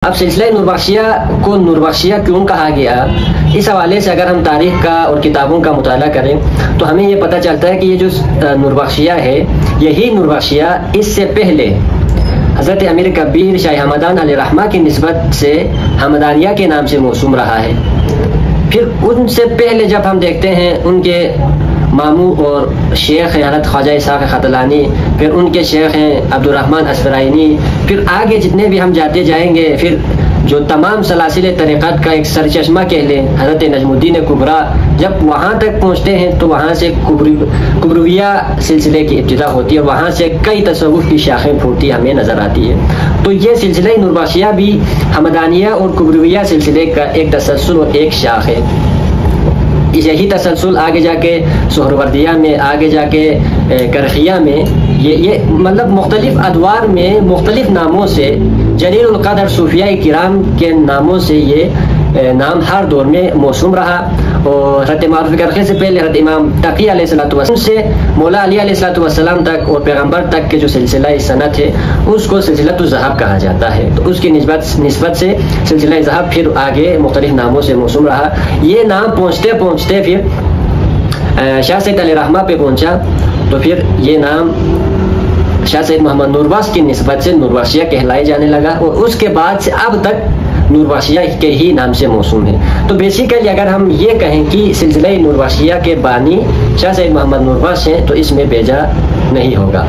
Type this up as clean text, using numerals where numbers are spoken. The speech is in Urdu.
اب سلسلہ نوربخشیہ کو نوربخشیہ کیوں کہا گیا، اس حوالے سے اگر ہم تاریخ کا اور کتابوں کا مطالعہ کریں تو ہمیں یہ پتہ چلتا ہے کہ یہ جو نوربخشیہ ہے، یہی نوربخشیہ اس سے پہلے حضرت امیر کبیر شاہ ہمدان علیہ رحمہ کی نسبت سے ہمدانیہ کے نام سے موسوم رہا ہے۔ پھر ان سے پہلے جب ہم دیکھتے ہیں ان کے ماموں اور شیخ ہیں حضرت خواجہ اسحاق قتلانی، پھر ان کے شیخ ہیں عبدالرحمن اسفرائینی، پھر آگے جتنے بھی ہم جاتے جائیں گے، پھر جو تمام سلاسل طریقت کا ایک سرچشمہ کہہ لیں حضرت نجم الدین کبریٰ، جب وہاں تک پہنچتے ہیں تو وہاں سے کبرویہ سلسلے کی ابتدا ہوتی ہے، وہاں سے کئی تصوف کی شاخیں پھوٹتی ہمیں نظر آتی ہے۔ تو یہ سلسلہ نوربخشیہ بھی ہمدانیہ اور کبرویہ سلسلے کا ایک تسلسل اور ایک شاخ ہے۔ یہی تسلسل آگے جا کے سہروردیہ میں، آگے جا کے کرخیہ میں، یہ مطلب مختلف ادوار میں مختلف ناموں سے جلیل القدر صوفیاء کرام کے ناموں سے یہ نام ہر دور میں موسوم رہا۔ اور حضرت معروف کرخی سے پہلے حضرت امام تقی علیہ السلام سے مولا علی علیہ السلام تک اور پیغمبر تک کے جو سلسلہ سند ہے اس کو سلسلۃ الذہب کہا جاتا ہے۔ تو اس کی نسبت سے سلسلہ ذہب پھر آگے مختلف ناموں سے موسوم رہا۔ یہ نام پہنچتے پہنچتے پھر شاہ سید علیہ رحمہ پہ پہنچا، تو پھر یہ نام شاہ سید محمد نوربخش کی نسبت سے نوربخشیہ کہلائے جانے لگا، اور اس کے بعد سے اب تک نوربخشیہ کے ہی نام سے موسوم ہے۔ تو بیسیکلی اگر ہم یہ کہیں کہ سلسلہ نوربخشیہ کے بانی شاہ سید محمد نوربخش ہیں تو اس میں بیجا نہیں ہوگا۔